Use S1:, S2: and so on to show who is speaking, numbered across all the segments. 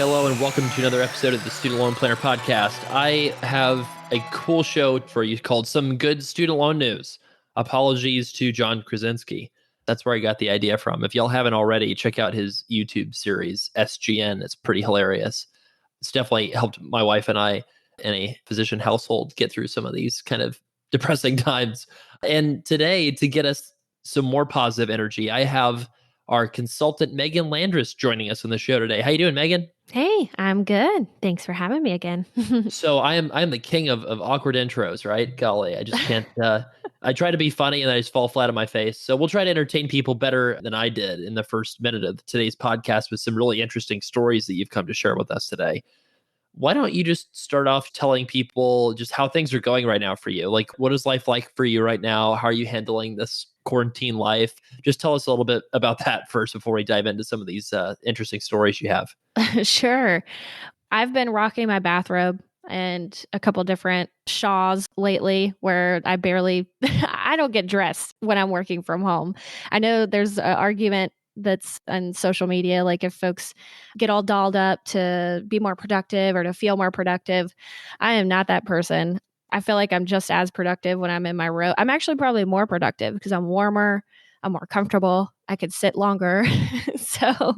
S1: Hello and welcome to another episode of the Student Loan Planner Podcast. I have a cool show for you called Some Good Student Loan News. Apologies to John Krasinski. That's where I got the idea from. If y'all haven't already, check out his YouTube series, SGN. It's pretty hilarious. It's definitely helped my wife and I in a physician household get through some of these kind of depressing times. And today, to get us some more positive energy, I have our consultant, Meagan Landress, joining us on the show today. How you doing, Meagan?
S2: Hey, I'm good. Thanks for having me again.
S1: So I am the king of awkward intros, right? Golly, I just can't. I try to be funny and I just fall flat on my face. So we'll try to entertain people better than I did in the first minute of today's podcast with some really interesting stories that you've come to share with us today. Why don't you just start off telling people just how things are going right now for you? Like, what is life like for you right now? How are you handling this quarantine life? Just tell us a little bit about that first before we dive into some of these interesting stories you have.
S2: Sure. I've been rocking my bathrobe and a couple different shawls lately where I don't get dressed when I'm working from home. I know there's an argument that's on social media, like if folks get all dolled up to be more productive or to feel more productive. I am not that person. I feel like I'm just as productive when I'm in my robe. I'm actually probably more productive because I'm warmer, I'm more comfortable, I could sit longer. So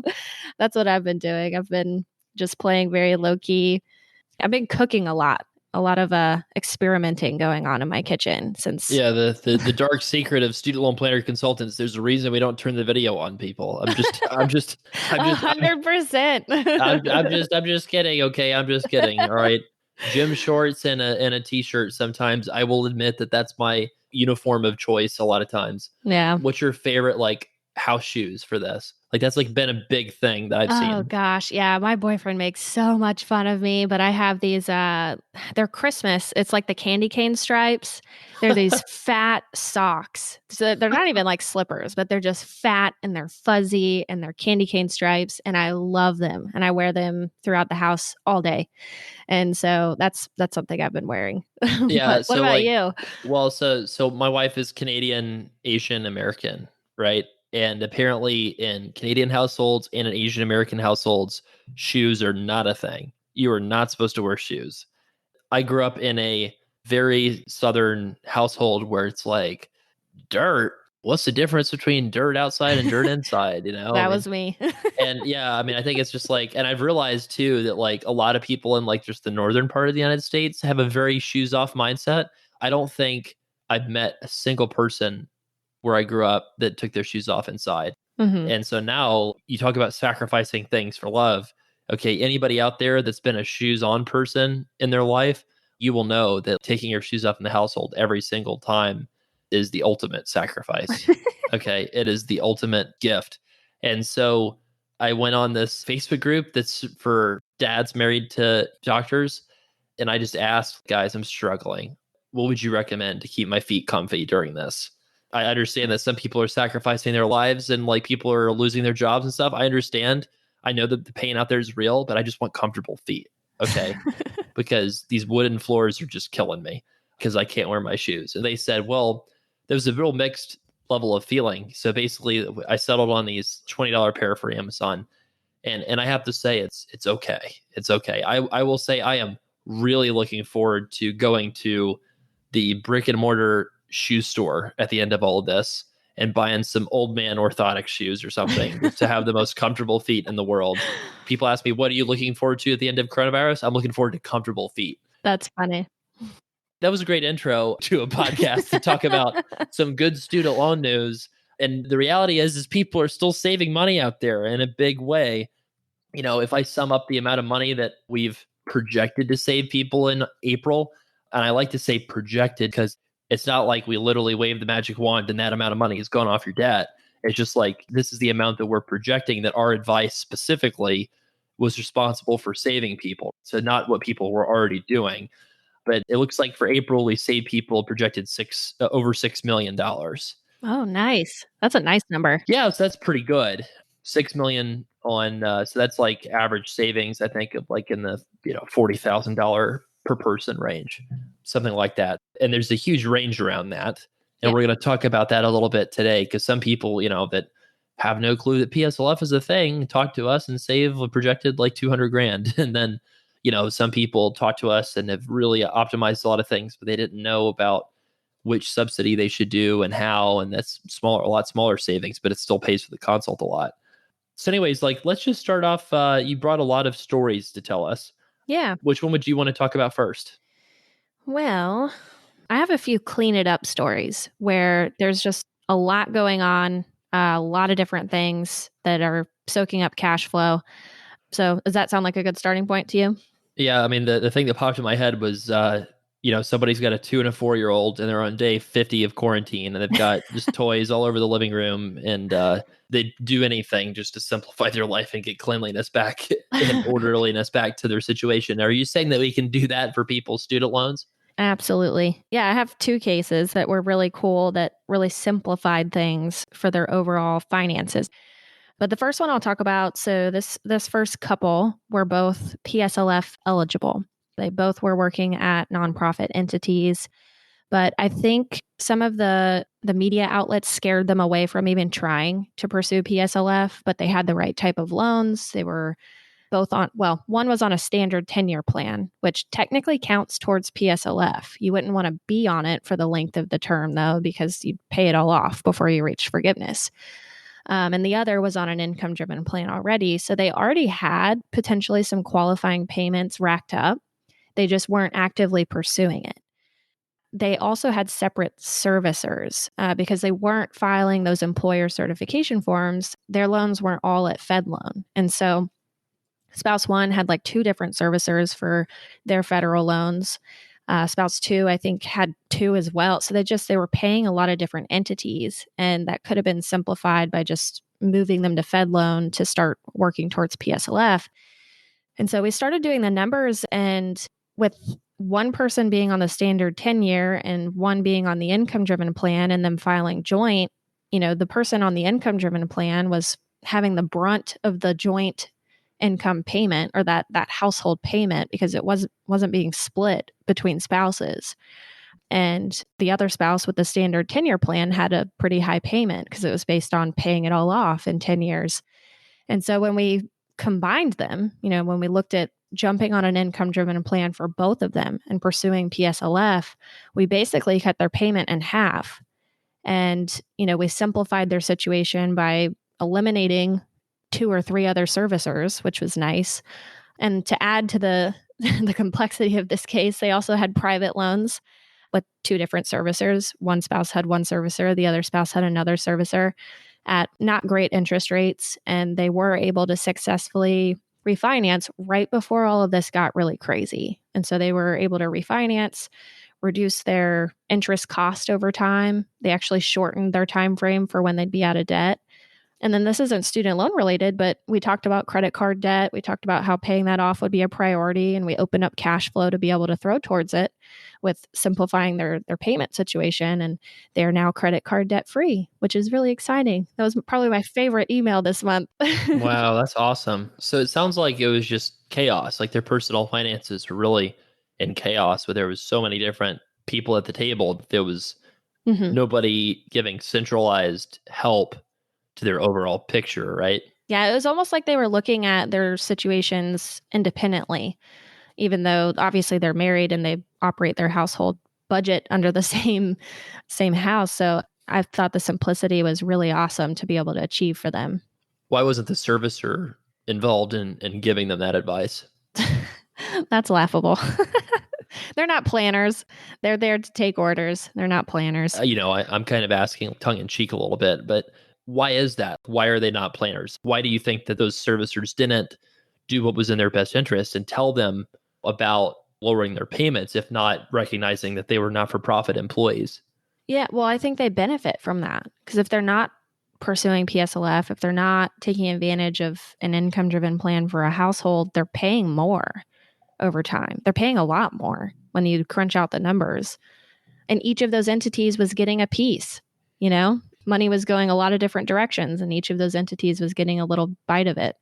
S2: that's what I've been doing. I've been just playing very low key. I've been cooking a lot of experimenting going on in my kitchen since.
S1: Yeah, the dark secret of student loan planner consultants. There's a reason we don't turn the video on people. I'm just
S2: 100%.
S1: I'm just kidding. Okay, I'm just kidding. All right, gym shorts and a t-shirt. Sometimes I will admit that's my uniform of choice. A lot of times.
S2: Yeah.
S1: What's your favorite house shoes for this? That's been a big thing that I've seen.
S2: Oh gosh. Yeah. My boyfriend makes so much fun of me, but I have these, they're Christmas. It's like the candy cane stripes. They're these fat socks. So they're not even like slippers, but they're just fat and they're fuzzy and they're candy cane stripes. And I love them. And I wear them throughout the house all day. And so that's something I've been wearing.
S1: Yeah.
S2: What about you?
S1: Well, so my wife is Canadian, Asian American, right? And apparently in Canadian households and in Asian American households, shoes are not a thing. You are not supposed to wear shoes. I grew up in a very Southern household where it's like, dirt. What's the difference between dirt outside and dirt inside?
S2: That was me.
S1: And yeah, I think it's just and I've realized too that a lot of people in just the northern part of the United States have a very shoes off mindset. I don't think I've met a single person where I grew up that took their shoes off inside.
S2: Mm-hmm.
S1: And so now you talk about sacrificing things for love. Okay, anybody out there that's been a shoes on person in their life, you will know that taking your shoes off in the household every single time is the ultimate sacrifice. Okay, it is the ultimate gift. And so I went on this Facebook group that's for dads married to doctors. And I just asked, guys, I'm struggling. What would you recommend to keep my feet comfy during this? I understand that some people are sacrificing their lives and people are losing their jobs and stuff. I understand. I know that the pain out there is real, but I just want comfortable feet. Okay. Because these wooden floors are just killing me because I can't wear my shoes. And they said, well, there's a real mixed level of feeling. So basically I settled on these $20 pair for Amazon. And I have to say it's okay. It's okay. I will say I am really looking forward to going to the brick and mortar shoe store at the end of all of this and buying some old man orthotic shoes or something to have the most comfortable feet in the world. People ask me, what are you looking forward to at the end of coronavirus? I'm looking forward to comfortable feet.
S2: That's funny.
S1: That was a great intro to a podcast to talk about some good student loan news. And the reality is people are still saving money out there in a big way. If I sum up the amount of money that we've projected to save people in April, and I like to say projected because it's not like we literally waved the magic wand and that amount of money has gone off your debt. It's just this is the amount that we're projecting that our advice specifically was responsible for saving people. So not what people were already doing. But it looks like for April, we saved people projected over $6 million.
S2: Oh, nice. That's a nice number.
S1: Yeah, so that's pretty good. 6 million on, so that's average savings, I think, of in the $40,000 per person range, something like that. And there's a huge range around that. And we're going to talk about that a little bit today because some people, that have no clue that PSLF is a thing, talk to us and save a projected like 200 grand. And then, some people talk to us and have really optimized a lot of things, but they didn't know about which subsidy they should do and how. And that's a lot smaller savings, but it still pays for the consult a lot. So anyways, like, let's just start off. You brought a lot of stories to tell us.
S2: Yeah.
S1: Which one would you want to talk about first?
S2: Well, I have a few clean it up stories where there's just a lot going on, a lot of different things that are soaking up cash flow. So does that sound like a good starting point to you?
S1: Yeah, I mean, the thing that popped in my head was, somebody's got a 2 and a 4-year-old and they're on day 50 of quarantine and they've got just toys all over the living room, and they do anything just to simplify their life and get cleanliness back and orderliness back to their situation. Are you saying that we can do that for people's student loans?
S2: Absolutely. Yeah, I have two cases that were really cool that really simplified things for their overall finances. But the first one I'll talk about, so this first couple were both PSLF eligible. They both were working at nonprofit entities, but I think some of the media outlets scared them away from even trying to pursue PSLF, but they had the right type of loans. They were both on, well, one was on a standard 10-year plan, which technically counts towards PSLF. You wouldn't want to be on it for the length of the term, though, because you'd pay it all off before you reach forgiveness. And the other was on an income-driven plan already. So they already had potentially some qualifying payments racked up. They just weren't actively pursuing it. They also had separate servicers because they weren't filing those employer certification forms. Their loans weren't all at FedLoan. And so spouse one had like 2 different servicers for their federal loans. Spouse 2, I think, had 2 as well. So they were paying a lot of different entities, and that could have been simplified by just moving them to FedLoan to start working towards PSLF. And so we started doing the numbers, and with one person being on the standard 10-year and one being on the income-driven plan and them filing joint, the person on the income-driven plan was having the brunt of the joint income payment, or that household payment, because it wasn't being split between spouses. And the other spouse with the standard 10-year plan had a pretty high payment because it was based on paying it all off in 10 years. And so when we combined them, when we looked at jumping on an income-driven plan for both of them and pursuing PSLF, we basically cut their payment in half. And, we simplified their situation by eliminating 2 or 3 other servicers, which was nice. And to add to the complexity of this case, they also had private loans with 2 different servicers. One spouse had one servicer, the other spouse had another servicer at not great interest rates. And they were able to successfully refinance right before all of this got really crazy. And so they were able to refinance, reduce their interest cost over time. They actually shortened their time frame for when they'd be out of debt. And then this isn't student loan related, but we talked about credit card debt. We talked about how paying that off would be a priority, and we opened up cash flow to be able to throw towards it with simplifying their payment situation. And they're now credit card debt free, which is really exciting. That was probably my favorite email this month.
S1: Wow, that's awesome. So it sounds like it was just chaos. Like their personal finances were really in chaos, but there was so many different people at the table. There was nobody giving centralized help to their overall picture, right?
S2: Yeah, it was almost like they were looking at their situations independently, even though obviously they're married and they operate their household budget under the same house. So I thought the simplicity was really awesome to be able to achieve for them.
S1: Why wasn't the servicer involved in giving them that advice?
S2: That's laughable. They're not planners. They're there to take orders. They're not planners.
S1: I'm kind of asking tongue in cheek a little bit, but why is that? Why are they not planners? Why do you think that those servicers didn't do what was in their best interest and tell them about lowering their payments, if not recognizing that they were not-for-profit employees?
S2: Yeah, well, I think they benefit from that, because if they're not pursuing PSLF, if they're not taking advantage of an income-driven plan for a household, they're paying more over time. They're paying a lot more when you crunch out the numbers. And each of those entities was getting a piece, Money was going a lot of different directions, and each of those entities was getting a little bite of it.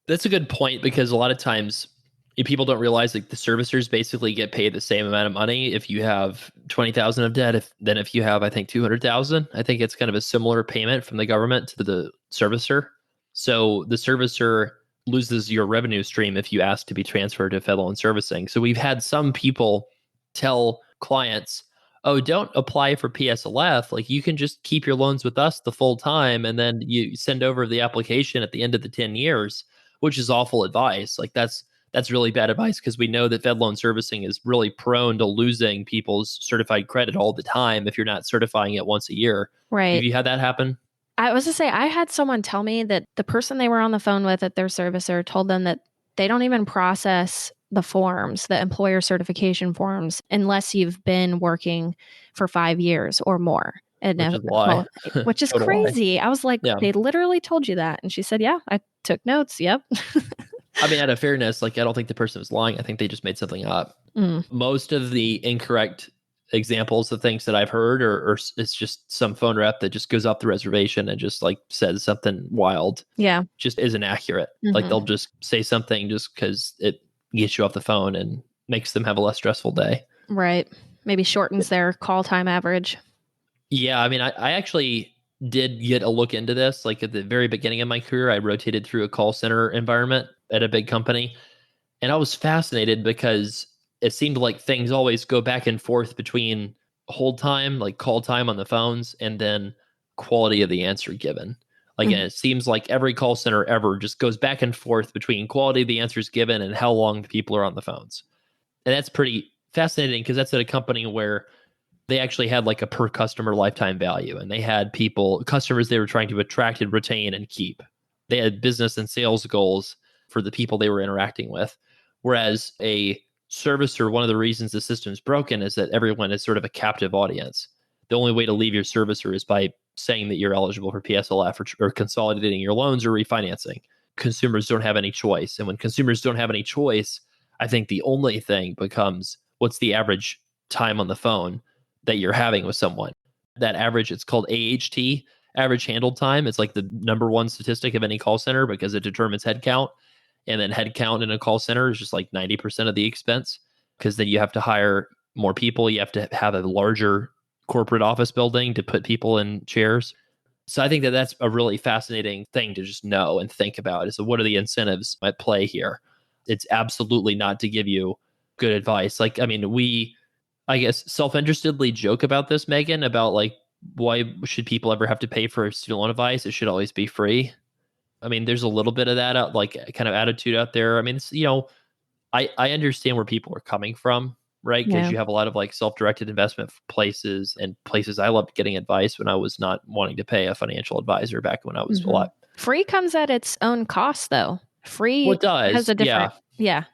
S1: That's a good point, because a lot of times People don't realize like the servicers basically get paid the same amount of money if you have 20,000 of debt than if you have, I think, 200,000. I think it's kind of a similar payment from the government to the servicer. So the servicer loses your revenue stream if you ask to be transferred to Fed loan servicing. So we've had some people tell clients, oh, don't apply for PSLF. Like you can just keep your loans with us the full time and then you send over the application at the end of the 10 years, which is awful advice. Like that's really bad advice because we know that Fed loan servicing is really prone to losing people's certified credit all the time if you're not certifying it once a year.
S2: Right.
S1: Have you had that happen?
S2: I was to say, I had someone tell me that the person they were on the phone with at their servicer told them that they don't even process the forms, the employer certification forms, unless you've been working for 5 years or more. And
S1: Which is why.
S2: which is crazy. I was like, they literally told you that. And she said, yeah, I took notes. Yep.
S1: I mean, out of fairness, like I don't think the person was lying. I think they just made something up. Most of the incorrect examples of things that I've heard or it's just some phone rep that just goes off the reservation and just like says something wild.
S2: Yeah.
S1: Just isn't accurate. Like they'll just say something just because it gets you off the phone and makes them have a less stressful day.
S2: Right. Maybe shortens their call time average.
S1: Yeah. I mean, I actually did get a look into this. Like at the very beginning of my career, I rotated through a call center environment at a big company. And I was fascinated because it seemed like things always go back and forth between hold time, like call time on the phones, and then quality of the answer given. Like, and it seems like every call center ever just goes back and forth between quality of the answers given and how long the people are on the phones. And that's pretty fascinating because that's at a company where they actually had like a per customer lifetime value and they had customers they were trying to attract and retain and keep. They had business and sales goals for the people they were interacting with. Whereas a servicer, one of the reasons the system's broken is that everyone is sort of a captive audience. The only way to leave your servicer is by saying that you're eligible for PSLF or consolidating your loans or refinancing. Consumers don't have any choice. And when consumers don't have any choice, I think the only thing becomes what's the average time on the phone that you're having with someone. That average, it's called AHT, average handle time. It's like the number one statistic of any call center because it determines headcount. And then headcount in a call center is just like 90% of the expense because then you have to hire more people. You have to have a larger corporate office building to put people in chairs. So I think that that's a really fascinating thing to just know and think about is what are the incentives at play here? It's absolutely not to give you good advice. Like, I mean, I guess, self-interestedly joke about this, Meagan, about like, why should people ever have to pay for student loan advice? It should always be free. I mean, there's a little bit of that, like kind of attitude out there. I mean, it's, I understand where people are coming from, right? Because you have a lot of like self-directed investment places and places. I loved getting advice when I was not wanting to pay a financial advisor back when I was a lot.
S2: Free comes at its own cost, though. Free
S1: Well, it does.
S2: has a different, yeah.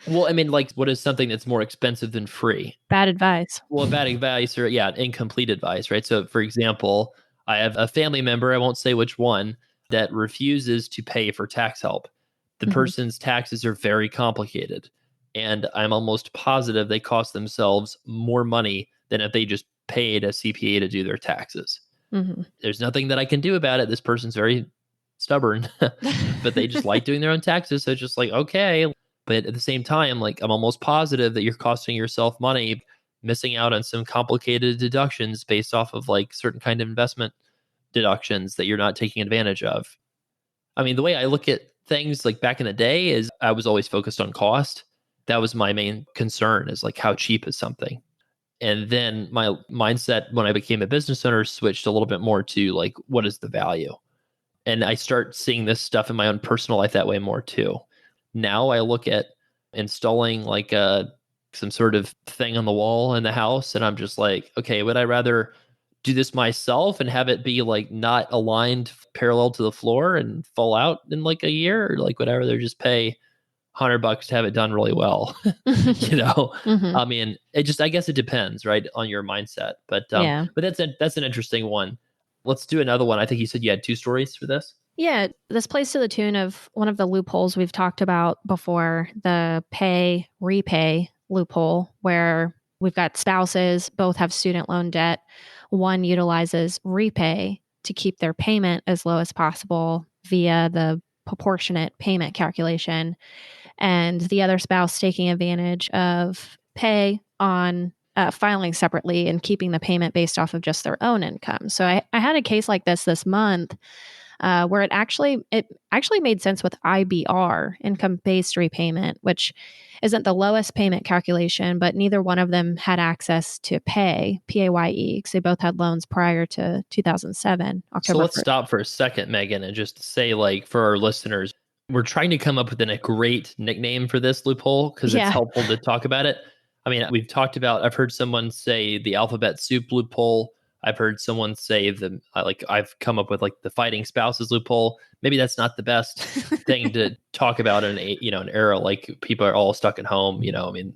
S1: Well, I mean, like, what is something that's more expensive than free?
S2: Bad advice.
S1: Well, bad advice or, incomplete advice, right? So, for example, I have a family member, I won't say which one, that refuses to pay for tax help. The person's taxes are very complicated. And I'm almost positive they cost themselves more money than if they just paid a CPA to do their taxes. There's nothing that I can do about it. This person's very stubborn, but they just like doing their own taxes. So it's just like, okay. But at the same time, like I'm almost positive that you're costing yourself money, missing out on some complicated deductions based off of like certain kind of investment deductions that you're not taking advantage of. I mean, the way I look at things like back in the day is I was always focused on cost. That was my main concern is like how cheap is something. And then my mindset when I became a business owner switched a little bit more to like, what is the value? And I start seeing this stuff in my own personal life that way more too. Now I look at installing like some sort of thing on the wall in the house. And I'm just like, okay, would I rather do this myself and have it be like not aligned parallel to the floor and fall out in like a year? Or like would I rather just pay $100 to have it done really well? I mean, I guess it depends, right, on your mindset. But that's an interesting one. Let's do another one. I think you said you had 2 stories for this.
S2: Yeah, this plays to the tune of one of the loopholes we've talked about before, the pay, repay loophole, where we've got spouses, both have student loan debt. One utilizes repay to keep their payment as low as possible via the proportionate payment calculation. and the other spouse taking advantage of pay on filing separately and keeping the payment based off of just their own income. So I had a case like this month where it actually made sense with IBR, income-based repayment, which isn't the lowest payment calculation, but neither one of them had access to PAYE, because they both had loans prior to 2007, October
S1: So let's
S2: 1st.
S1: stop for a second, Meagan, and just say, like, for our listeners, we're trying to come up with a great nickname for this loophole because it's helpful to talk about it. I mean, I've heard someone say the alphabet soup loophole. I've heard someone say I've come up with like the fighting spouses loophole. Maybe that's not the best thing to talk about in an era like people are all stuck at home. I mean,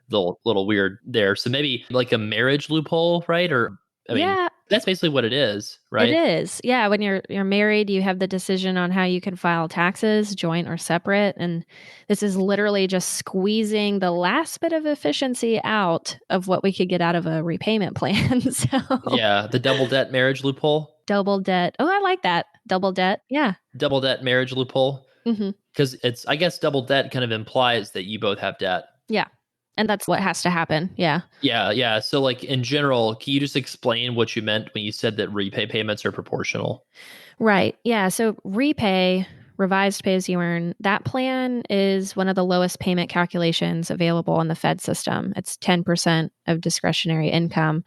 S1: the little weird there. So maybe like a marriage loophole, right? Or I mean, that's basically what it is, right?
S2: It is. Yeah. When you're married, you have the decision on how you can file taxes, joint or separate. And this is literally just squeezing the last bit of efficiency out of what we could get out of a repayment plan.
S1: Yeah, the double debt marriage loophole.
S2: Double debt. Oh, I like that. Double debt. Yeah.
S1: Double debt marriage loophole. Because I guess double debt kind of implies that you both have debt.
S2: Yeah. And that's what has to happen. Yeah.
S1: Yeah. So like in general, can you just explain what you meant when you said that repay payments are proportional?
S2: Right. Yeah. So revised pay as you earn, that plan is one of the lowest payment calculations available in the Fed system. It's 10% of discretionary income.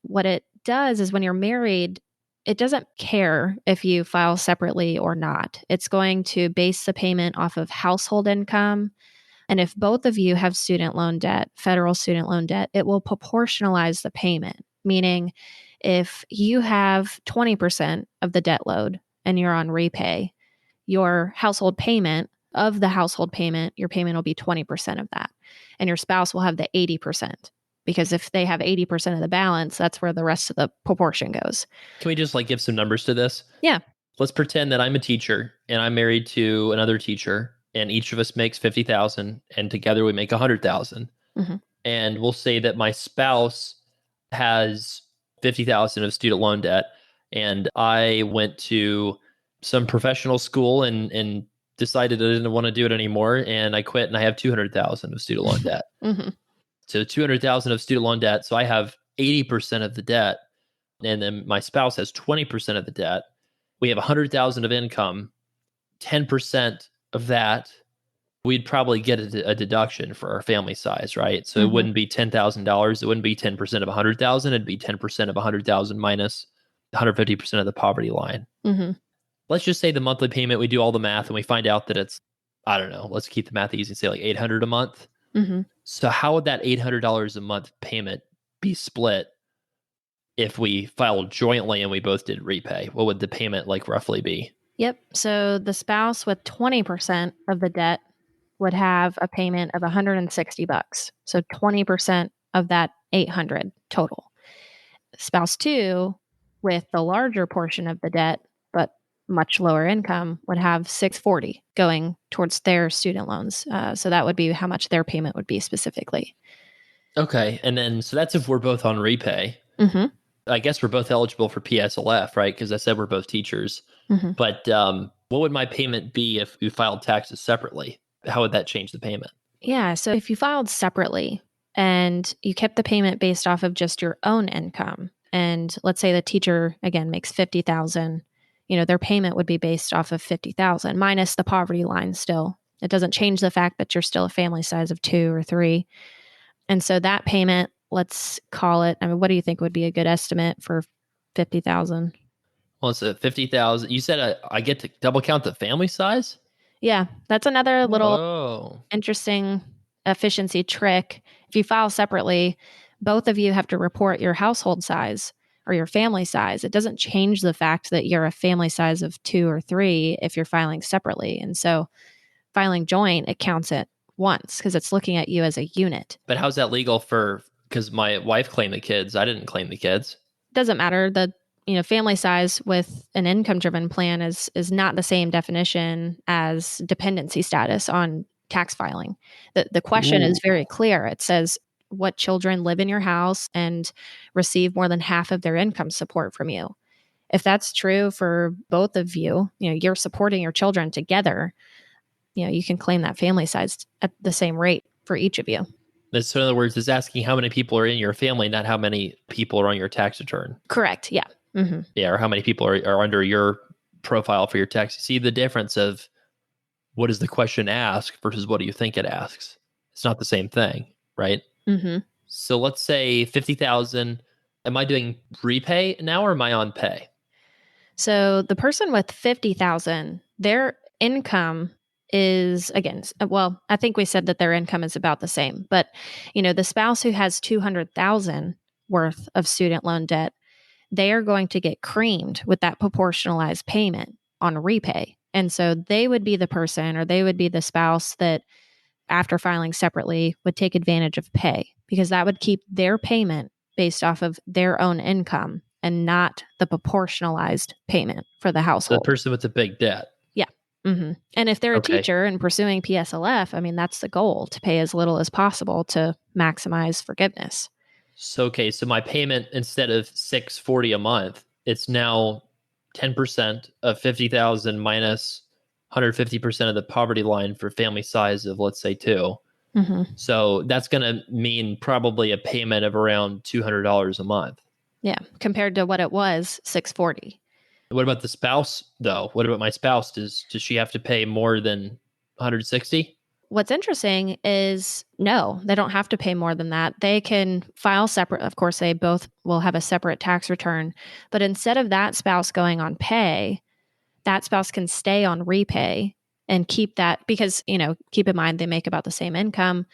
S2: What it does is when you're married, it doesn't care if you file separately or not. It's going to base the payment off of household income. And if both of you have student loan debt, federal student loan debt, it will proportionalize the payment. Meaning, if you have 20% of the debt load and you're on repay, your household payment, your payment will be 20% of that. And your spouse will have the 80%. Because if they have 80% of the balance, that's where the rest of the proportion goes.
S1: Can we just like give some numbers to this?
S2: Yeah.
S1: Let's pretend that I'm a teacher and I'm married to another teacher, and each of us makes 50,000, and together we make 100,000. And we'll say that my spouse has 50,000 of student loan debt, and I went to some professional school and decided I didn't want to do it anymore, and I quit, and I have 200,000 of student loan debt. So 200,000 of student loan debt. So I have 80% of the debt, and then my spouse has 20% of the debt. We have 100,000 of income. 10% of that, we'd probably get a deduction for our family size, right? So it wouldn't be $10,000. It wouldn't be 10% of 100,000. It'd be 10% of 100,000 minus 150% of the poverty line. Let's just say the monthly payment, we do all the math and we find out that it's, I don't know, let's keep the math easy and say like $800 a month. So how would that $800 a month payment be split if we filed jointly and we both did repay? What would the payment like roughly be?
S2: Yep. So the spouse with 20% of the debt would have a payment of $160. So 20% of that 800 total. Spouse 2 with the larger portion of the debt, but much lower income, would have $640 going towards their student loans. So that would be how much their payment would be specifically. Okay.
S1: And then, so that's if we're both on repay. I guess we're both eligible for PSLF, right? Because I said we're both teachers. But what would my payment be if we filed taxes separately? How would that change the payment?
S2: Yeah. So if you filed separately and you kept the payment based off of just your own income, and let's say the teacher, again, makes 50,000, their payment would be based off of 50,000 minus the poverty line still. It doesn't change the fact that you're still a family size of 2 or 3. And so that payment, let's call it, what do you think would be a good estimate for 50,000?
S1: Well, it's a 50,000. You said I get to double count the family size?
S2: Yeah, that's another little interesting efficiency trick. If you file separately, both of you have to report your household size or your family size. It doesn't change the fact that you're a family size of 2 or 3 if you're filing separately. And so filing joint, it counts it once because it's looking at you as a unit.
S1: But how's that legal because my wife claimed the kids. I didn't claim the kids.
S2: Doesn't matter. The family size with an income-driven plan is not the same definition as dependency status on tax filing. The question is very clear. It says what children live in your house and receive more than half of their income support from you. If that's true for both of you, you're supporting your children together, you can claim that family size at the same rate for each of you.
S1: So in other words, it's asking how many people are in your family, not how many people are on your tax return.
S2: Correct. Yeah. Mm-hmm.
S1: Yeah, or how many people are under your profile for your tax. You see the difference of what does the question ask versus what do you think it asks? It's not the same thing, right?
S2: Mm-hmm.
S1: So let's say 50,000. Am I doing repay now or am I on pay?
S2: So the person with 50,000, their income is, again, well, I think we said that their income is about the same, but the spouse who has 200,000 worth of student loan debt, they are going to get creamed with that proportionalized payment on repay. And so they would be the person, or they would be the spouse that, after filing separately, would take advantage of pay, because that would keep their payment based off of their own income and not the proportionalized payment for the household.
S1: The person with the big debt.
S2: Yeah. Mm-hmm. And if they're a
S1: Okay.
S2: teacher and pursuing PSLF, I mean, that's the goal, to pay as little as possible to maximize forgiveness.
S1: So my payment, instead of $640 a month, it's now 10% of 50,000 minus 150% of the poverty line for family size of, let's say, 2.
S2: Mm-hmm.
S1: So that's going to mean probably a payment of around $200 a month.
S2: Yeah, compared to what it was, $640.
S1: What about the spouse, though? What about my spouse? Does she have to pay more than $160?
S2: What's interesting is, no, they don't have to pay more than that. They can file separate. Of course, they both will have a separate tax return. But instead of that spouse going on pay, that spouse can stay on repay and keep that, because, keep in mind, they make about the same income.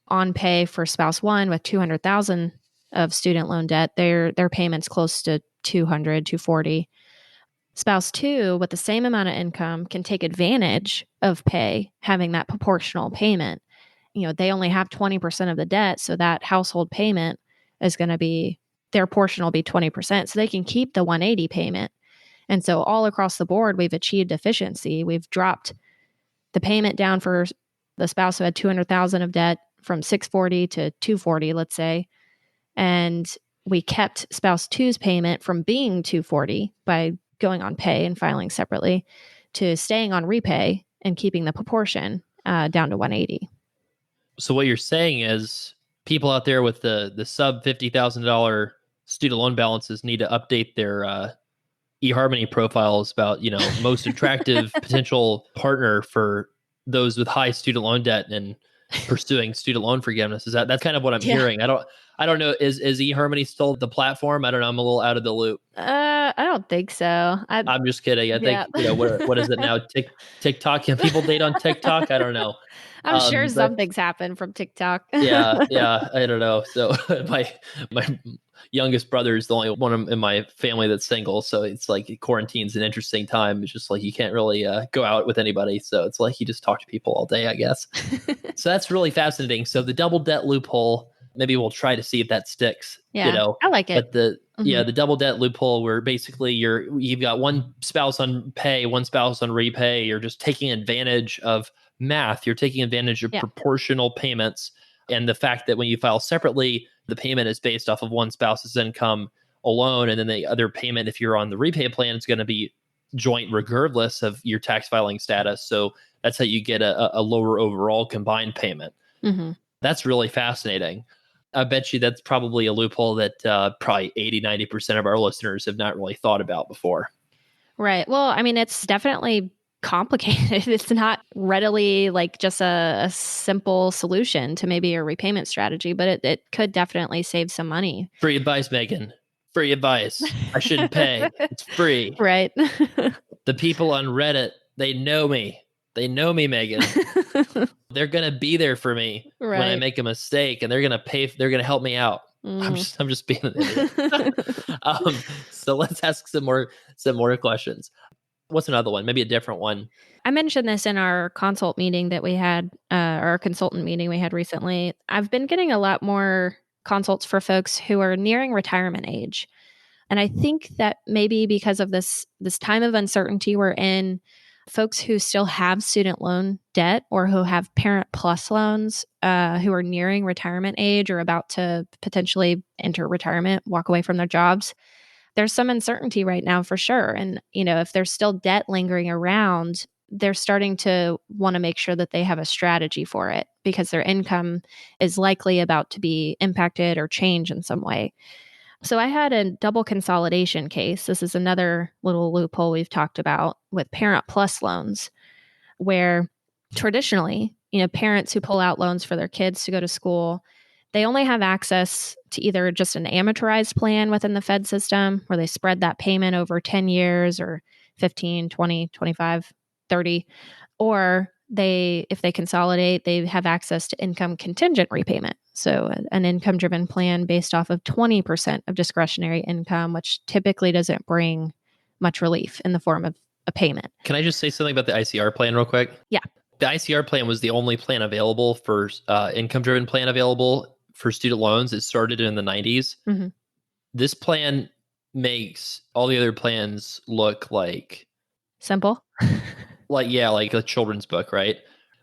S2: On pay for spouse one with 200,000 of student loan debt, their payment's close to 240. Spouse two, with the same amount of income, can take advantage of pay, having that proportional payment. They only have 20% of the debt, so that household payment is going to be, their portion will be 20%. So they can keep the 180 payment. And so all across the board, we've achieved efficiency. We've dropped the payment down for the spouse who had 200,000 of debt from 640 to 240, let's say. And we kept spouse two's payment from being 240 by going on pay and filing separately to staying on repay and keeping the proportion down to 180.
S1: So what you're saying is people out there with the sub $50,000 student loan balances need to update their eHarmony profiles about, most attractive potential partner for those with high student loan debt and pursuing student loan forgiveness. That's kind of what I'm hearing. I don't know. Is eHarmony still the platform? I don't know. I'm a little out of the loop.
S2: I don't think so.
S1: I'm just kidding. I think, what is it now? TikTok? Can people date on TikTok? I don't know.
S2: I'm sure something's happened from TikTok.
S1: yeah. I don't know. So my youngest brother is the only one in my family that's single. So it's like quarantine's an interesting time. It's just like you can't really go out with anybody. So it's like you just talk to people all day, I guess. So that's really fascinating. So the double debt loophole, maybe we'll try to see if that sticks.
S2: Yeah, I like it.
S1: But the double debt loophole, where basically you've got one spouse on pay, one spouse on repay. You're just taking advantage of math. You're taking advantage of proportional payments, and the fact that when you file separately, the payment is based off of one spouse's income alone, and then the other payment, if you're on the repay plan, is going to be joint regardless of your tax filing status. So that's how you get a lower overall combined payment.
S2: Mm-hmm.
S1: That's really fascinating. I bet you that's probably a loophole that probably 80-90% of our listeners have not really thought about before.
S2: Right. Well, I mean, it's definitely complicated. It's not readily like just a simple solution to maybe a repayment strategy, but it could definitely save some money.
S1: Free advice, Meagan. Free advice. I shouldn't pay. It's free.
S2: Right.
S1: The people on Reddit, they know me. They know me, Meagan. They're going to be there for me when I make a mistake, and they're going to pay. They're going to help me out. I'm just being an idiot. So let's ask some more questions. What's another one? Maybe a different one.
S2: I mentioned this in our consult meeting that we had, our consultant meeting we had recently. I've been getting a lot more consults for folks who are nearing retirement age. And I think that maybe because of this time of uncertainty we're in, folks who still have student loan debt or who have Parent Plus loans, who are nearing retirement age or about to potentially enter retirement, walk away from their jobs, there's some uncertainty right now for sure. And, if there's still debt lingering around, they're starting to want to make sure that they have a strategy for it because their income is likely about to be impacted or change in some way. So I had a double consolidation case. This is another little loophole we've talked about with Parent Plus loans, where traditionally, parents who pull out loans for their kids to go to school, they only have access to either just an amortized plan within the Fed system where they spread that payment over 10 years or 15, 20, 25, 30, or if they consolidate, they have access to income contingent repayment. So an income driven plan based off of 20% of discretionary income, which typically doesn't bring much relief in the form of a payment.
S1: Can I just say something about the ICR plan real quick?
S2: Yeah.
S1: The ICR plan was the only plan available for income-driven plan available for student loans. It started in the 90s.
S2: Mm-hmm.
S1: This plan makes all the other plans look like
S2: simple.
S1: like a children's book, right?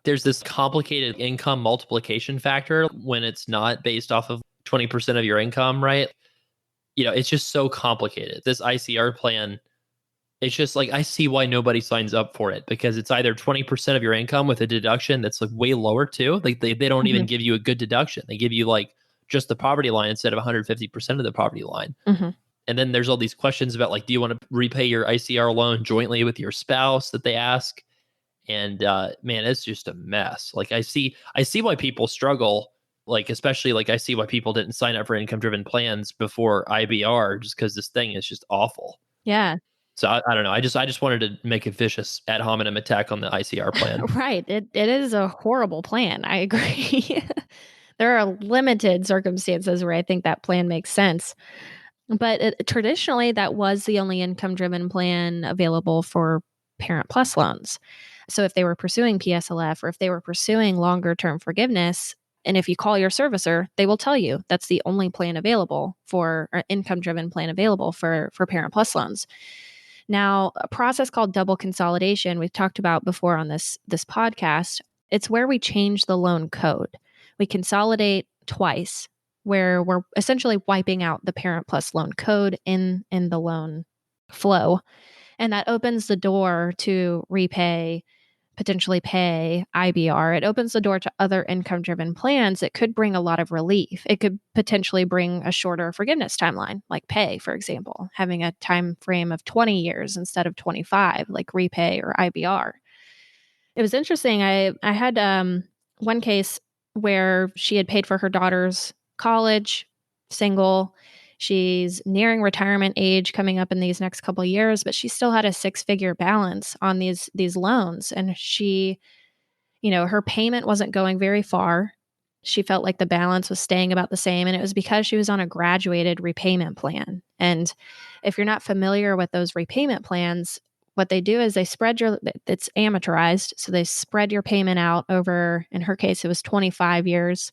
S1: There's this complicated income multiplication factor when it's not based off of 20% of your income, right? It's just so complicated. This ICR plan, it's just like, I see why nobody signs up for it, because it's either 20% of your income with a deduction that's like way lower too. Like they don't even give you a good deduction. They give you like just the poverty line instead of 150% of the poverty line.
S2: Mm-hmm.
S1: And then there's all these questions about like, do you want to repay your ICR loan jointly with your spouse that they ask? And man, it's just a mess. Like I see why people struggle. Like, especially like I see why people didn't sign up for income driven plans before IBR, just because this thing is just awful.
S2: Yeah.
S1: So I don't know. I just wanted to make a vicious ad hominem attack on the ICR plan.
S2: Right. It is a horrible plan. I agree. There are limited circumstances where I think that plan makes sense. But traditionally, that was the only income-driven plan available for Parent Plus loans. So if they were pursuing PSLF or if they were pursuing longer-term forgiveness, and if you call your servicer, they will tell you that's the only plan available for an income-driven plan available for Parent Plus loans. Now, a process called double consolidation, we've talked about before on this podcast, it's where we change the loan code. We consolidate twice, where we're essentially wiping out the Parent Plus loan code in the loan flow. And that opens the door to repay, potentially pay IBR. It opens the door to other income-driven plans that could bring a lot of relief. It could potentially bring a shorter forgiveness timeline, like pay, for example, having a time frame of 20 years instead of 25, like repay or IBR. It was interesting. I had one case where she had paid for her daughter's college, single. She's nearing retirement age coming up in these next couple of years, but she still had a 6-figure balance on these loans. And she, her payment wasn't going very far. She felt like the balance was staying about the same. And it was because she was on a graduated repayment plan. And if you're not familiar with those repayment plans, what they do is they it's amortized. So they spread your payment out over, in her case, it was 25 years.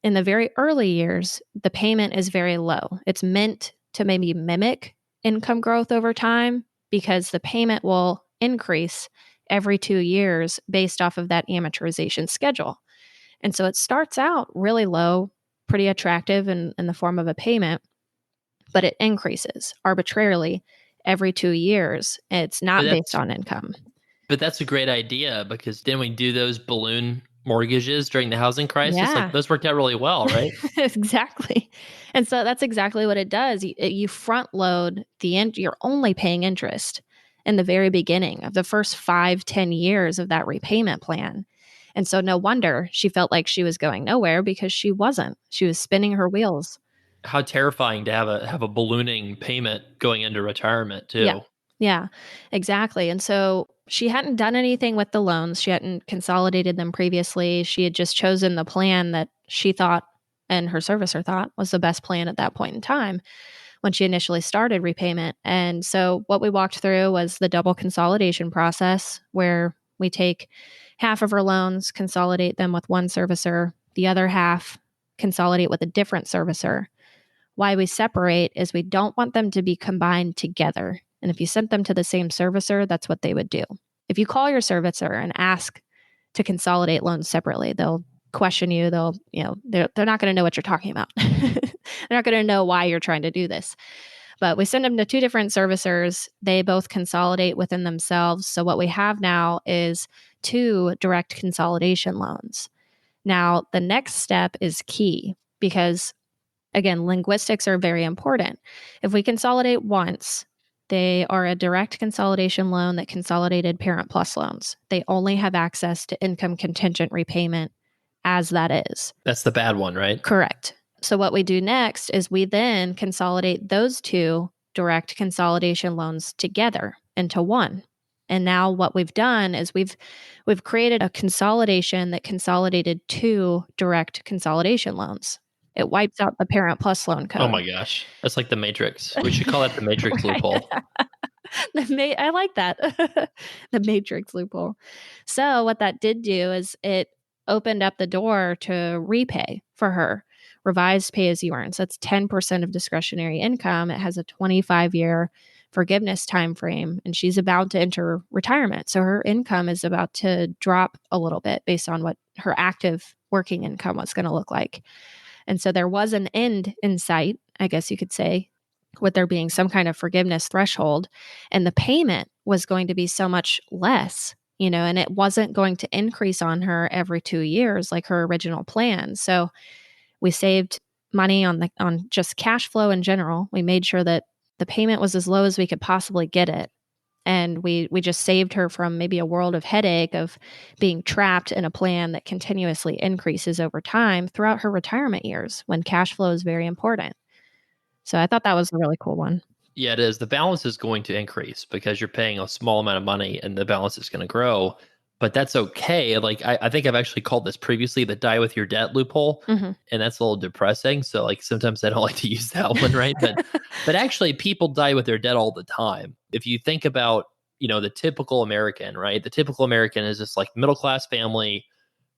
S2: In the very early years, the payment is very low. It's meant to maybe mimic income growth over time because the payment will increase every 2 years based off of that amortization schedule. And so it starts out really low, pretty attractive in the form of a payment, but it increases arbitrarily every 2 years. It's not based on income.
S1: But that's a great idea, because then we do those balloon mortgages during the housing crisis.
S2: Yeah.
S1: Like those worked out really well, right?
S2: Exactly. And so that's exactly what it does. You front load you're only paying interest in the very beginning of the first 5-10 years of that repayment plan. And so no wonder she felt like she was going nowhere, because she wasn't. She was spinning her wheels.
S1: How terrifying to have a ballooning payment going into retirement too.
S2: Yeah, exactly. And so she hadn't done anything with the loans. She hadn't consolidated them previously. She had just chosen the plan that she thought and her servicer thought was the best plan at that point in time when she initially started repayment. And so what we walked through was the double consolidation process, where we take half of her loans, consolidate them with one servicer, the other half consolidate with a different servicer. Why we separate is we don't want them to be combined together. And if you sent them to the same servicer, that's what they would do. If you call your servicer and ask to consolidate loans separately, they'll question you. They're not going to know what you're talking about. They're not going to know why you're trying to do this. But we send them to two different servicers. They both consolidate within themselves. So what we have now is two direct consolidation loans. Now, the next step is key because, again, linguistics are very important. If we consolidate once, they are a direct consolidation loan that consolidated parent plus loans. They only have access to income contingent repayment as that is.
S1: That's the bad one, right?
S2: Correct. So what we do next is we then consolidate those two direct consolidation loans together into one. And now what we've done is we've created a consolidation that consolidated two direct consolidation loans. It wipes out the parent plus loan code.
S1: Oh my gosh. That's like the Matrix. We should call that the Matrix loophole.
S2: I like that. The Matrix loophole. So what that did do is it opened up the door to repay for her. Revised pay as you earn. So that's 10% of discretionary income. It has a 25-year forgiveness time frame, and she's about to enter retirement. So her income is about to drop a little bit based on what her active working income was going to look like. And so there was an end in sight, I guess you could say, with there being some kind of forgiveness threshold. And the payment was going to be so much less, and it wasn't going to increase on her every 2 years like her original plan. So we saved money on just cash flow in general. We made sure that the payment was as low as we could possibly get it. And we just saved her from maybe a world of headache of being trapped in a plan that continuously increases over time throughout her retirement years when cash flow is very important. So I thought that was a really cool one.
S1: Yeah, it is. The balance is going to increase because you're paying a small amount of money and the balance is going to grow. But that's okay. Like I think I've actually called this previously the die with your debt loophole.
S2: Mm-hmm.
S1: And that's a little depressing. So like sometimes I don't like to use that one, right? But actually people die with their debt all the time. If you think about, the typical American, right? The typical American is just like middle-class family.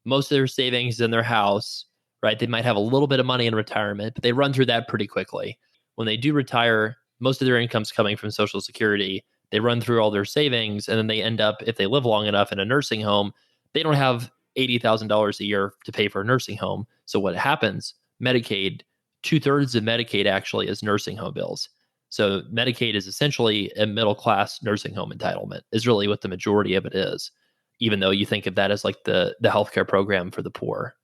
S1: Most of their savings is in their house, right? They might have a little bit of money in retirement, but they run through that pretty quickly. When they do retire, most of their income's coming from Social Security. They run through all their savings, and then they end up, if they live long enough, in a nursing home. They don't have $80,000 a year to pay for a nursing home. So what happens? Medicaid, 2/3 of Medicaid actually is nursing home bills. So Medicaid is essentially a middle-class nursing home entitlement, is really what the majority of it is, even though you think of that as like the healthcare program for the poor.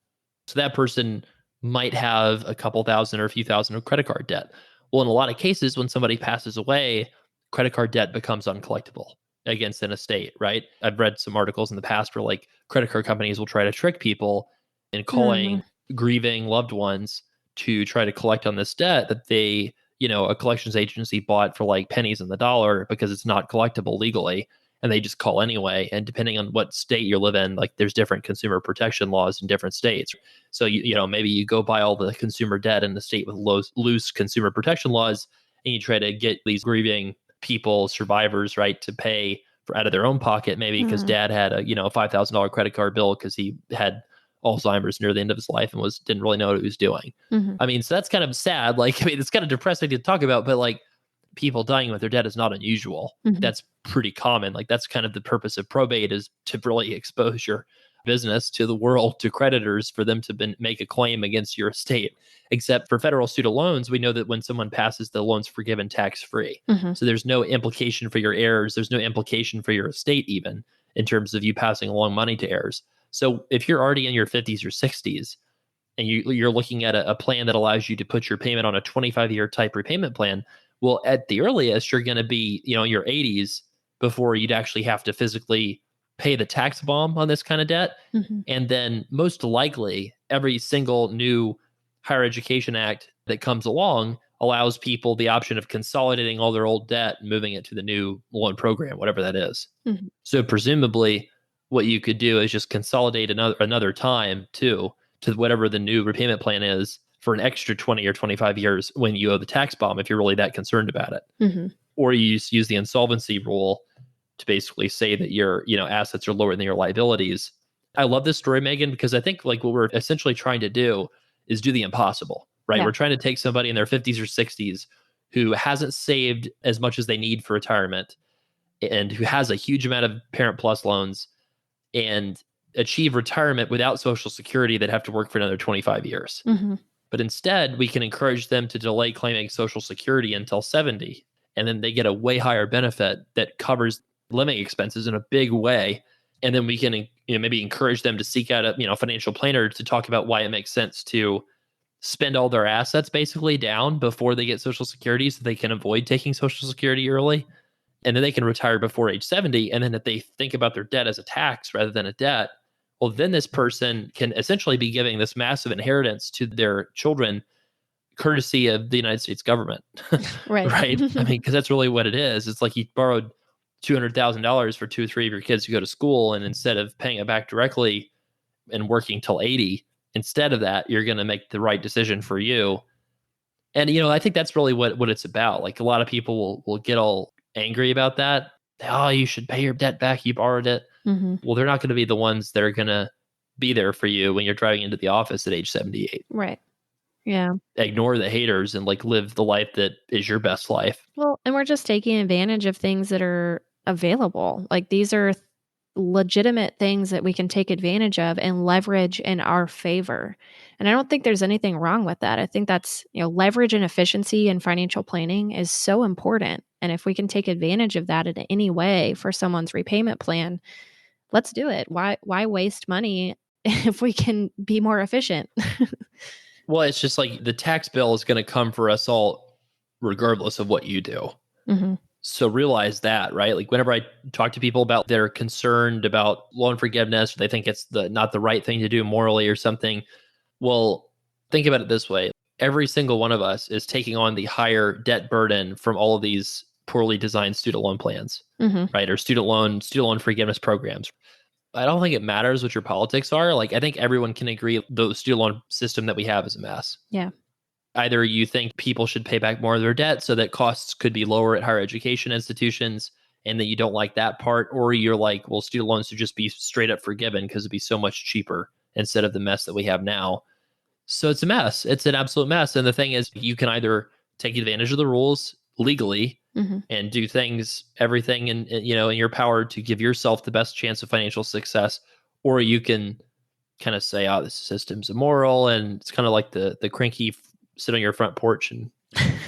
S1: So that person might have a couple thousand or a few thousand of credit card debt. Well, in a lot of cases, when somebody passes away, credit card debt becomes uncollectible against an estate, right? I've read some articles in the past where like credit card companies will try to trick people in calling grieving loved ones to try to collect on this debt that they, a collections agency bought for like pennies in the dollar because it's not collectible legally. And they just call anyway. And depending on what state you live in, like there's different consumer protection laws in different states. So, maybe you go buy all the consumer debt in the state with loose consumer protection laws, and you try to get these grieving people, survivors, right, to pay for out of their own pocket, maybe because dad had a $5,000 credit card bill because he had Alzheimer's near the end of his life and didn't really know what he was doing.
S2: Mm-hmm.
S1: I mean, so that's kind of sad. Like, I mean, it's kind of depressing to talk about, but like people dying with their debt is not unusual.
S2: Mm-hmm.
S1: That's pretty common. Like that's kind of the purpose of probate, is to really expose your business to the world, to creditors, for them to make a claim against your estate. Except for federal student loans, we know that when someone passes, the loan's forgiven tax-free.
S2: Mm-hmm.
S1: So there's no implication for your heirs. There's no implication for your estate even in terms of you passing along money to heirs. So if you're already in your 50s or 60s and you're looking at a plan that allows you to put your payment on a 25-year type repayment plan, well, at the earliest, you're going to be, in your 80s before you'd actually have to physically pay the tax bomb on this kind of debt.
S2: Mm-hmm.
S1: And then most likely every single new higher education act that comes along allows people the option of consolidating all their old debt and moving it to the new loan program, whatever that is.
S2: Mm-hmm.
S1: So presumably what you could do is just consolidate another time to whatever the new repayment plan is for an extra 20 or 25 years when you owe the tax bomb, if you're really that concerned about it.
S2: Mm-hmm.
S1: Or you use the insolvency rule to basically say that your assets are lower than your liabilities. I love this story, Meagan, because I think like what we're essentially trying to do is do the impossible, right? Yeah. We're trying to take somebody in their 50s or 60s who hasn't saved as much as they need for retirement and who has a huge amount of Parent Plus loans and achieve retirement without Social Security that have to work for another 25 years.
S2: Mm-hmm.
S1: But instead, we can encourage them to delay claiming Social Security until 70. And then they get a way higher benefit that covers living expenses in a big way. And then we can maybe encourage them to seek out a financial planner to talk about why it makes sense to spend all their assets basically down before they get Social Security so they can avoid taking Social Security early. And then they can retire before age 70. And then if they think about their debt as a tax rather than a debt, well, then this person can essentially be giving this massive inheritance to their children courtesy of the United States government.
S2: Right.
S1: Right? I mean, because that's really what it is. It's like you borrowed $200,000 for 2 or 3 of your kids to go to school. And instead of paying it back directly and working till 80, instead of that, you're going to make the right decision for you. And, I think that's really what it's about. Like a lot of people will get all angry about that. Oh, you should pay your debt back. You borrowed it.
S2: Mm-hmm.
S1: Well, they're not going to be the ones that are going to be there for you when you're driving into the office at age 78.
S2: Right. Yeah.
S1: Ignore the haters and live the life that is your best life.
S2: Well, and we're just taking advantage of things that are available. Like these are legitimate things that we can take advantage of and leverage in our favor. And I don't think there's anything wrong with that. I think that's, leverage and efficiency in financial planning is so important. And if we can take advantage of that in any way for someone's repayment plan, let's do it. Why waste money if we can be more efficient?
S1: Well, it's just like the tax bill is going to come for us all regardless of what you do.
S2: Mm-hmm.
S1: So realize that, right? Like whenever I talk to people about they're concerned about loan forgiveness, or they think it's not the right thing to do morally or something. Well, think about it this way. Every single one of us is taking on the higher debt burden from all of these poorly designed student loan plans,
S2: Mm-hmm.
S1: right? Or student loan forgiveness programs. I don't think it matters what your politics are. Like I think everyone can agree the student loan system that we have is a mess.
S2: Yeah.
S1: Either you think people should pay back more of their debt so that costs could be lower at higher education institutions and that you don't like that part, or you're like, well, student loans should just be straight up forgiven because it'd be so much cheaper instead of the mess that we have now. So it's a mess. It's an absolute mess. And the thing is, you can either take advantage of the rules legally
S2: Mm-hmm.
S1: and do everything in your power to give yourself the best chance of financial success, or you can kind of say, oh, this system's immoral, and it's kind of like the cranky sit on your front porch and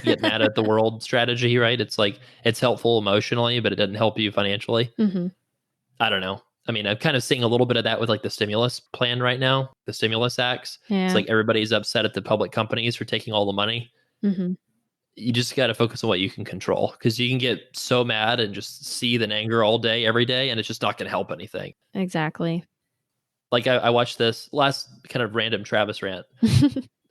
S1: get mad at the world strategy, right? It's like it's helpful emotionally, but it doesn't help you financially.
S2: Mm-hmm.
S1: I don't know. I mean, I'm kind of seeing a little bit of that with like the stimulus plan right now, the stimulus acts.
S2: Yeah.
S1: It's like everybody's upset at the public companies for taking all the money.
S2: Mm-hmm.
S1: You just got to focus on what you can control, because you can get so mad and just seethe in anger all day, every day, and it's just not going to help anything.
S2: Exactly.
S1: Like I watched this last kind of random Travis rant.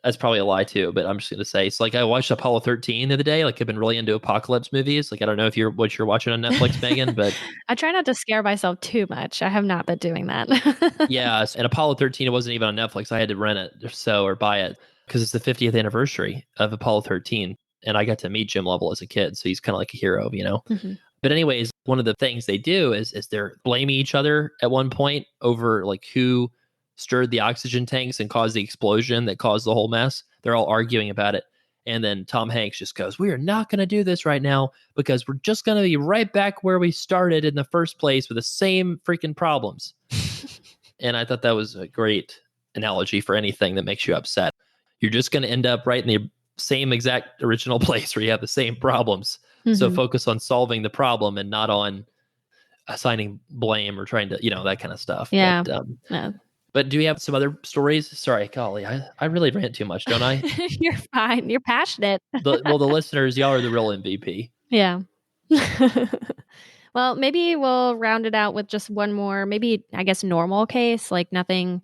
S1: That's probably a lie too, but I'm just going to say, it's like I watched Apollo 13 the other day. Like I've been really into apocalypse movies. Like I don't know what you're watching on Netflix, Meagan, but
S2: I try not to scare myself too much. I have not been doing that.
S1: yeah. And Apollo 13, it wasn't even on Netflix. I had to rent it or buy it because it's the 50th anniversary of Apollo 13. And I got to meet Jim Lovell as a kid. So he's kind of like a hero,
S2: Mm-hmm.
S1: But anyways, one of the things they do is they're blaming each other at one point over like who stirred the oxygen tanks and caused the explosion that caused the whole mess. They're all arguing about it. And then Tom Hanks just goes, we are not going to do this right now because we're just going to be right back where we started in the first place with the same freaking problems. And I thought that was a great analogy for anything that makes you upset. You're just going to end up right in the same exact original place where you have the same problems.
S2: Mm-hmm.
S1: So focus on solving the problem and not on assigning blame or trying to, that kind of stuff.
S2: Yeah.
S1: But do you have some other stories? Sorry, golly, I really rant too much, don't I?
S2: You're fine. You're passionate.
S1: The listeners, y'all are the real MVP.
S2: Yeah. Well, maybe we'll round it out with just one more, maybe, I guess, normal case, like nothing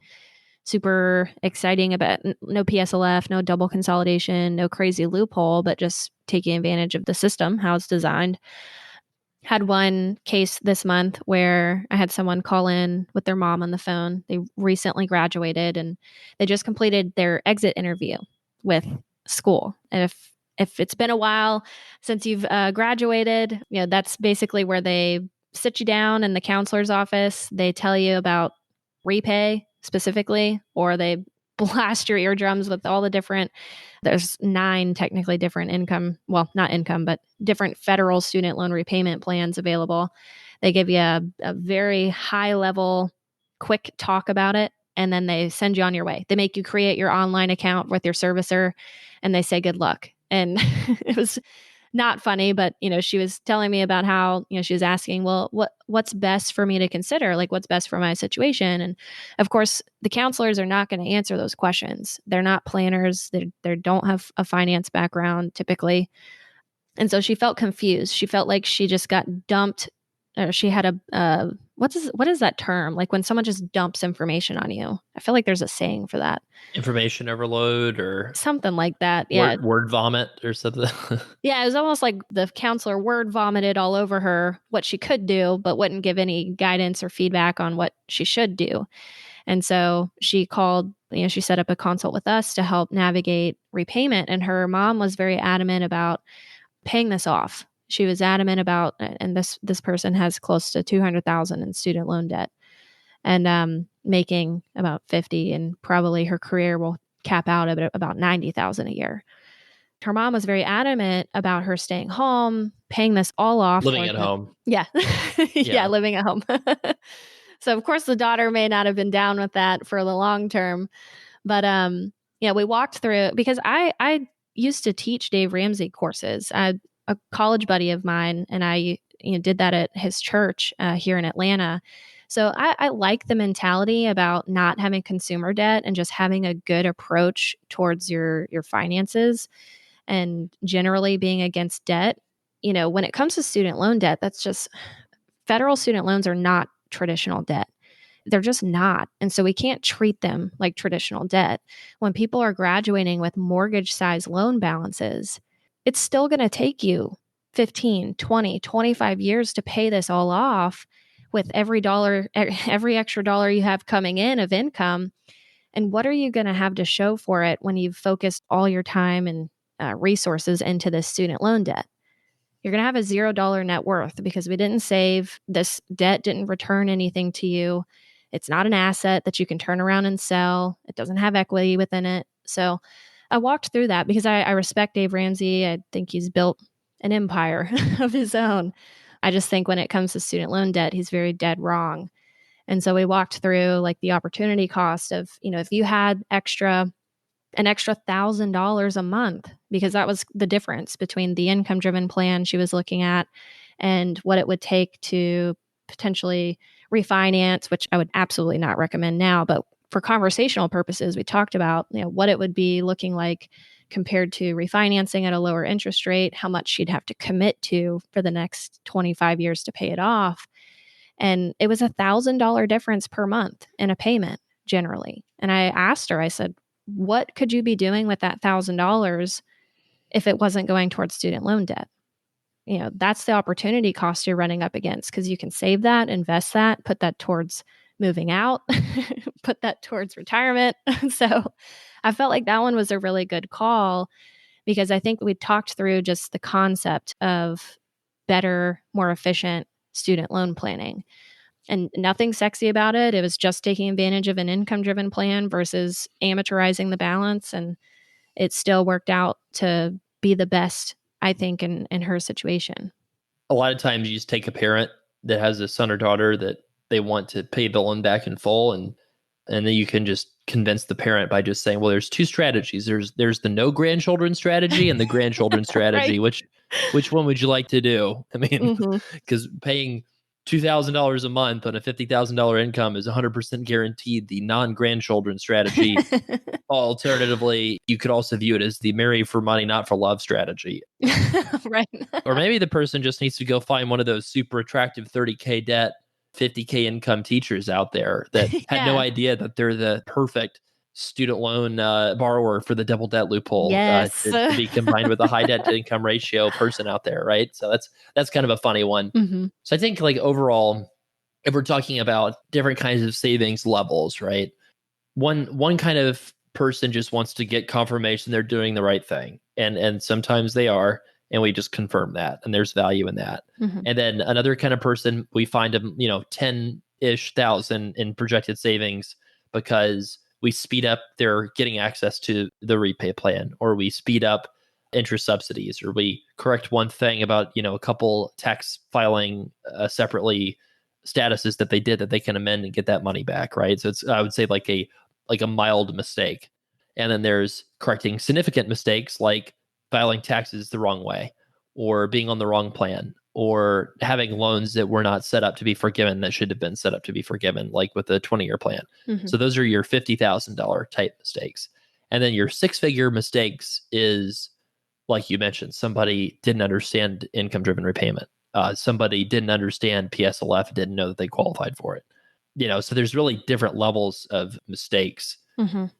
S2: super exciting about no PSLF, no double consolidation, no crazy loophole, but just taking advantage of the system, how it's designed. Had one case this month where I had someone call in with their mom on the phone. They recently graduated and they just completed their exit interview with school. And if it's been a while since you've graduated, that's basically where they sit you down in the counselor's office. They tell you about repay specifically, or they blast your eardrums with all the different, there's 9 technically different but different federal student loan repayment plans available. They give you a very high level, quick talk about it. and then they send you on your way. They make you create your online account with your servicer and they say, good luck. And it was not funny, but she was telling me about how, she was asking, well, what's best for me to consider? Like, what's best for my situation? And of course, the counselors are not going to answer those questions. They're not planners. They don't have a finance background typically. And so she felt confused. She felt like she just got dumped. Or she had what is that term? Like when someone just dumps information on you. I feel like there's a saying for that.
S1: Information overload or
S2: something like that. Yeah.
S1: Word vomit or something.
S2: Yeah. It was almost like the counselor word vomited all over her what she could do, but wouldn't give any guidance or feedback on what she should do. And so she called, she set up a consult with us to help navigate repayment. And her mom was very adamant about paying this off. She was adamant about, and this person has close to $200,000 in student loan debt, and making about 50, and probably her career will cap out at about 90,000 a year. Her mom was very adamant about her staying home, paying this all off,
S1: living at home.
S2: Yeah, yeah, living at home. So of course the daughter may not have been down with that for the long term, but we walked through it because I used to teach Dave Ramsey courses. A college buddy of mine and I did that at his church here in Atlanta. So I like the mentality about not having consumer debt and just having a good approach towards your finances and generally being against debt. When it comes to student loan debt, that's just federal student loans are not traditional debt. They're just not. And so we can't treat them like traditional debt. When people are graduating with mortgage-sized loan balances, it's still going to take you 15, 20, 25 years to pay this all off with every extra dollar you have coming in of income. And what are you going to have to show for it when you've focused all your time and resources into this student loan debt? You're going to have a $0 net worth because we didn't save. This debt didn't return anything to you. It's not an asset that you can turn around and sell. It doesn't have equity within it. So I walked through that because I respect Dave Ramsey. I think he's built an empire of his own. I just think when it comes to student loan debt, he's very dead wrong. And so we walked through like the opportunity cost of, if you had an extra $1,000 a month, because that was the difference between the income driven plan she was looking at and what it would take to potentially refinance, which I would absolutely not recommend now, but for conversational purposes, we talked about what it would be looking like compared to refinancing at a lower interest rate, how much she'd have to commit to for the next 25 years to pay it off. And it was $1,000 difference per month in a payment generally. And I asked her, I said, what could you be doing with that $1,000 if it wasn't going towards student loan debt? That's the opportunity cost you're running up against because you can save that, invest that, put that towards moving out, put that towards retirement. So I felt like that one was a really good call because I think we talked through just the concept of better, more efficient student loan planning. And nothing sexy about it. It was just taking advantage of an income-driven plan versus amortizing the balance. And it still worked out to be the best, I think, in her situation.
S1: A lot of times you just take a parent that has a son or daughter that they want to pay the loan back in full, and then you can just convince the parent by just saying, well, there's two strategies. There's the no grandchildren strategy and the grandchildren strategy. Right. Which one would you like to do? I mean, because paying $2,000 a month on a $50,000 income is 100% guaranteed the non-grandchildren strategy. Alternatively, you could also view it as the marry for money, not for love strategy.
S2: Right.
S1: Or maybe the person just needs to go find one of those super attractive 30K debt, 50K income teachers out there that had no idea that they're the perfect student loan borrower for the double debt loophole.
S2: Yes.
S1: To be combined with a high debt to income ratio person out there, right? So that's kind of a funny one.
S2: Mm-hmm.
S1: So I think like overall, if we're talking about different kinds of savings levels, right? One kind of person just wants to get confirmation they're doing the right thing. And sometimes they are, and we just confirm that, and there's value in that. Mm-hmm. And then another kind of person, we find them, 10-ish thousand in projected savings because we speed up their getting access to the repay plan, or we speed up interest subsidies, or we correct one thing about, a couple tax filing separately statuses that they did that they can amend and get that money back, right? So it's, I would say, like a mild mistake. And then there's correcting significant mistakes like filing taxes the wrong way, or being on the wrong plan, or having loans that were not set up to be forgiven that should have been set up to be forgiven, like with a 20-year plan. So those are your $50,000 type mistakes. And then your six-figure mistakes is, like you mentioned, somebody didn't understand income-driven repayment. Somebody didn't understand PSLF, didn't know that they qualified for it. So there's really different levels of mistakes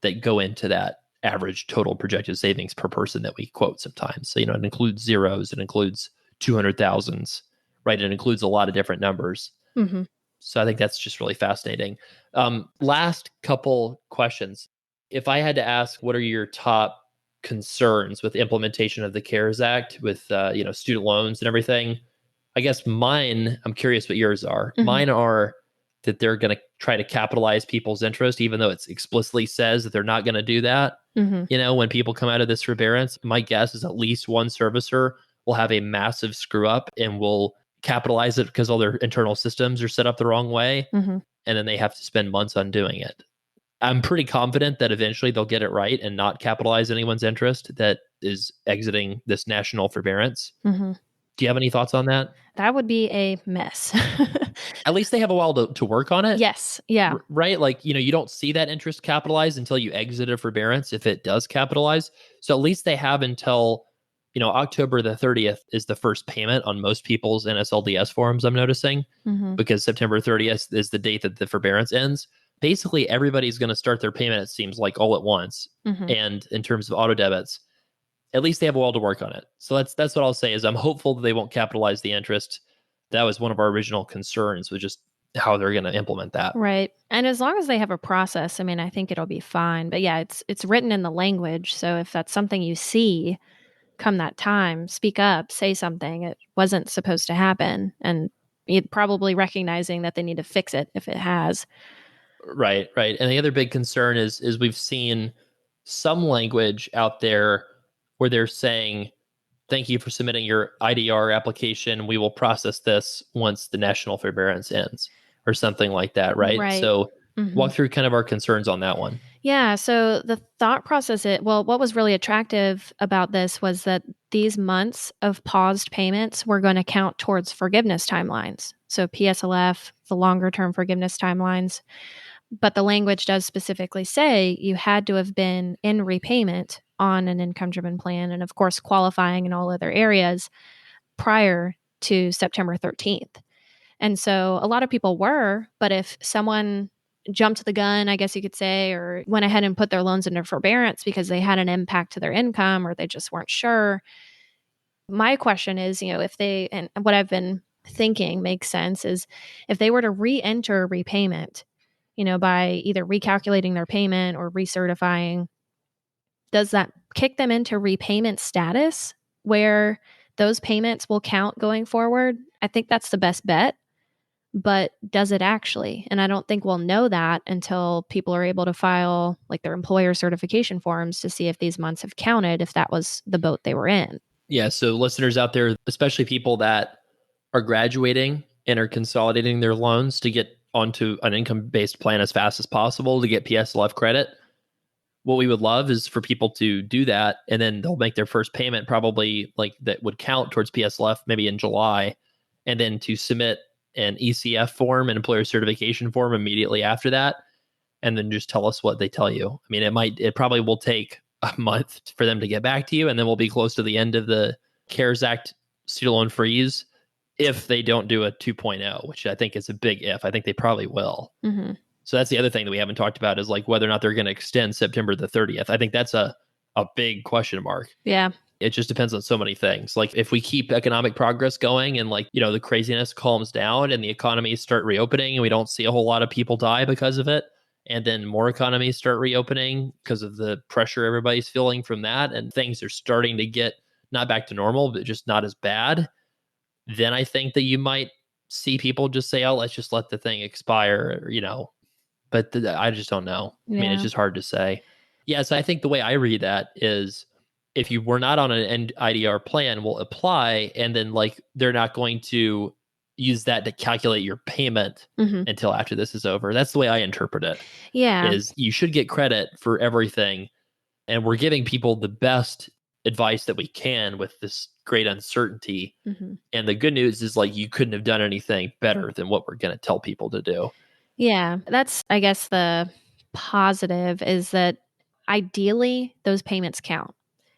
S1: that go into that average total projected savings per person that we quote sometimes. So, it includes zeros, it includes 200,000s, right? It includes a lot of different numbers. So I think that's just really fascinating. Last couple questions. If I had to ask, what are your top concerns with implementation of the CARES Act with, student loans and everything? I guess mine, I'm curious what yours are. Mine are that they're going to try to capitalize people's interest, even though it explicitly says that they're not going to do that. When people come out of this forbearance, my guess is at least one servicer will have a massive screw up and will capitalize it because all their internal systems are set up the wrong way. And then they have to spend months undoing it. I'm pretty confident that eventually they'll get it right and not capitalize anyone's interest that is exiting this national forbearance. Do you have any thoughts on that?
S2: That would be a mess.
S1: At least they have a while to work on it.
S2: Yes. Yeah.
S1: Right? Like, you don't see that interest capitalized until you exit a forbearance if it does capitalize. So at least they have until, October the 30th is the first payment on most people's NSLDS forms, I'm noticing, because September 30th is the date that the forbearance ends. Basically, everybody's going to start their payment, it seems like, all at once. And in terms of auto debits, at least they have a while to work on it. So that's what I'll say is I'm hopeful that they won't capitalize the interest. That was one of our original concerns, was just how they're going to implement that.
S2: Right. And as long as they have a process, I think it'll be fine. But yeah, it's written in the language. So if that's something you see come that time, speak up, say something. It wasn't supposed to happen. And probably recognizing that they need to fix it if it has.
S1: Right. And the other big concern is we've seen some language out there where they're saying, thank you for submitting your IDR application. We will process this once the national forbearance ends, or something like that, right? So walk through kind of our concerns on that one.
S2: Yeah. So the thought process, what was really attractive about this was that these months of paused payments were going to count towards forgiveness timelines. So PSLF, the longer term forgiveness timelines. But the language does specifically say you had to have been in repayment on an income-driven plan, and of course qualifying in all other areas prior to September 13th. And so a lot of people were, but if someone jumped the gun, I guess you could say, or went ahead and put their loans into forbearance because they had an impact to their income or they just weren't sure. My question is, if they, and what I've been thinking makes sense, is if they were to re-enter repayment, by either recalculating their payment or recertifying, does that kick them into repayment status where those payments will count going forward? I think that's the best bet, but does it actually? And I don't think we'll know that until people are able to file like their employer certification forms to see if these months have counted, if that was the boat they were in.
S1: Yeah. So listeners out there, especially people that are graduating and are consolidating their loans to get onto an income-based plan as fast as possible to get PSLF credit, what we would love is for people to do that, and then they'll make their first payment probably like that would count towards PSLF maybe in July, and then to submit an ECF form, an employer certification form, immediately after that, and then just tell us what they tell you. It probably will take a month for them to get back to you, and then we'll be close to the end of the CARES Act student loan freeze if they don't do a 2.0, which I think is a big if. I think they probably will. So that's the other thing that we haven't talked about, is like whether or not they're going to extend September the 30th. I think that's a big question mark.
S2: Yeah.
S1: It just depends on so many things. Like if we keep economic progress going and the craziness calms down and the economies start reopening and we don't see a whole lot of people die because of it, and then more economies start reopening because of the pressure everybody's feeling from that, and things are starting to get not back to normal, but just not as bad, then I think that you might see people just say, oh, let's just let the thing expire, but I just don't know.
S2: Yeah.
S1: It's just hard to say. Yeah, so I think the way I read that is if you were not on an IDR plan, will apply, and then they're not going to use that to calculate your payment until after this is over. That's the way I interpret it.
S2: Yeah.
S1: Is you should get credit for everything. And we're giving people the best advice that we can with this great uncertainty. And the good news is like you couldn't have done anything better than what we're going to tell people to do.
S2: Yeah. That's, I guess, the positive is that ideally those payments count.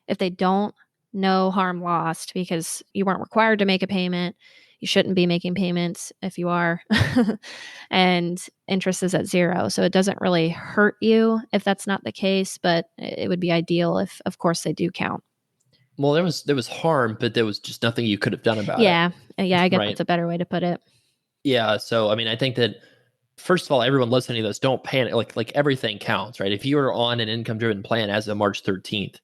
S2: If they don't, no harm lost because you weren't required to make a payment. You shouldn't be making payments if you are. And interest is at zero. So it doesn't really hurt you if that's not the case, but it would be ideal if, of course, they do count.
S1: Well, there was harm, but there was just nothing you could have done about
S2: it. Yeah, I guess that's a better way to put it.
S1: Yeah. So, I mean, I think that, first of all, everyone listening to this, don't panic. Like everything counts, right? If you were on an income-driven plan as of March 13th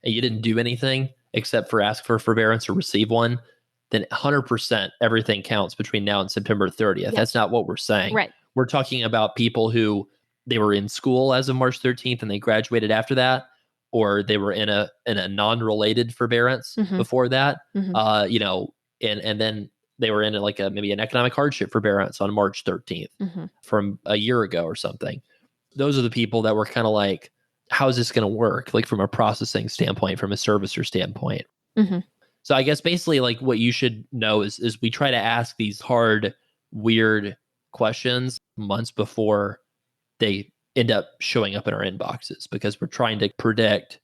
S1: and you didn't do anything except for ask for forbearance or receive one, then 100% everything counts between now and September 30th. Yep. That's not what we're saying.
S2: Right.
S1: We're talking about people who they were in school as of March 13th and they graduated after that, or they were in a non-related forbearance before that, and then they were in maybe an economic hardship forbearance on March 13th from a year ago or something. Those are the people that were kind of like, how is this going to work? Like from a processing standpoint, from a servicer standpoint. So I guess basically like what you should know is we try to ask these hard, weird questions months before they end up showing up in our inboxes because we're trying to predict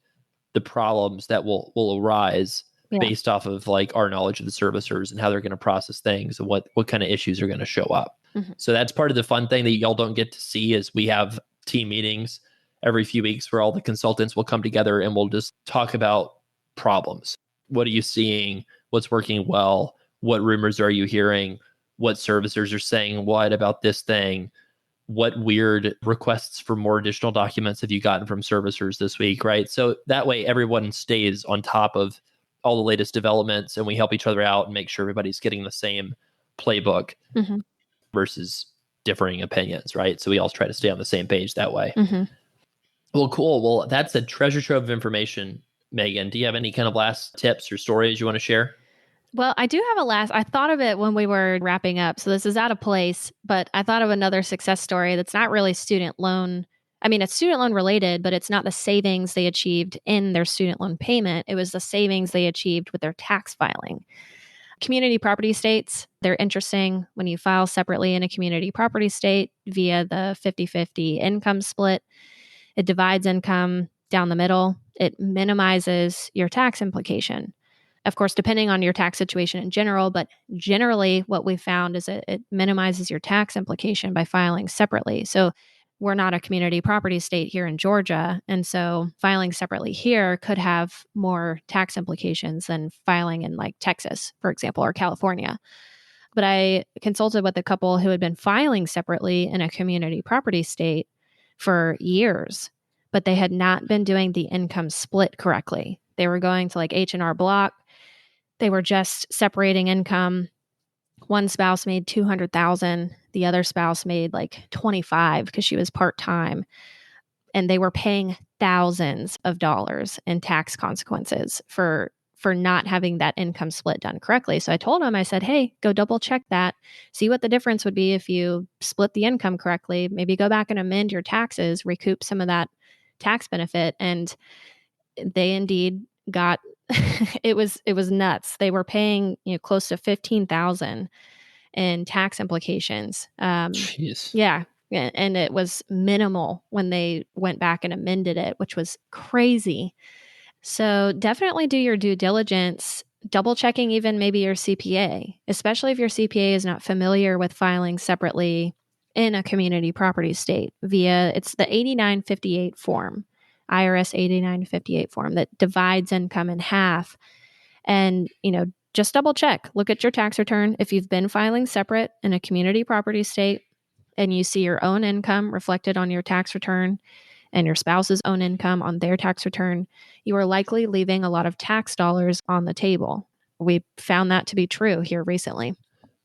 S1: the problems that will arise based off of like our knowledge of the servicers and how they're going to process things and what kind of issues are going to show up. So that's part of the fun thing that y'all don't get to see is we have team meetings every few weeks where all the consultants will come together and we'll just talk about problems. What are you seeing? What's working well? What rumors are you hearing? What servicers are saying what about this thing? What weird requests for more additional documents have you gotten from servicers this week, right? So that way everyone stays on top of all the latest developments and we help each other out and make sure everybody's getting the same playbook versus differing opinions, right? So we all try to stay on the same page that way. Well, cool. Well, that's a treasure trove of information. Meagan, do you have any kind of last tips or stories you want to share?
S2: Well, I do have I thought of it when we were wrapping up. So this is out of place, but I thought of another success story that's not really student loan. I mean, it's student loan related, but it's not the savings they achieved in their student loan payment. It was the savings they achieved with their tax filing. Community property states, they're interesting when you file separately in a community property state via the 50-50 income split. It divides income down the middle. It minimizes your tax implication. Of course, depending on your tax situation in general, but generally what we found is it minimizes your tax implication by filing separately. So we're not a community property state here in Georgia. And so filing separately here could have more tax implications than filing in like Texas, for example, or California. But I consulted with a couple who had been filing separately in a community property state for years, but they had not been doing the income split correctly. They were going to like H&R Block. They were just separating income. One spouse made $200,000. The other spouse made like $25,000 because she was part-time. And they were paying thousands of dollars in tax consequences for not having that income split done correctly. So I told them, I said, hey, go double check that. See what the difference would be if you split the income correctly. Maybe go back and amend your taxes, recoup some of that tax benefit. And they indeed got it was nuts. They were paying close to $15,000 in tax implications.
S1: Jeez.
S2: Yeah, and it was minimal when they went back and amended it, which was crazy. So definitely do your due diligence, double checking even maybe your CPA, especially if your CPA is not familiar with filing separately in a community property state it's the 8958 form. IRS 8958 form that divides income in half. And, just double check, look at your tax return. If you've been filing separate in a community property state and you see your own income reflected on your tax return and your spouse's own income on their tax return, you are likely leaving a lot of tax dollars on the table. We found that to be true here recently.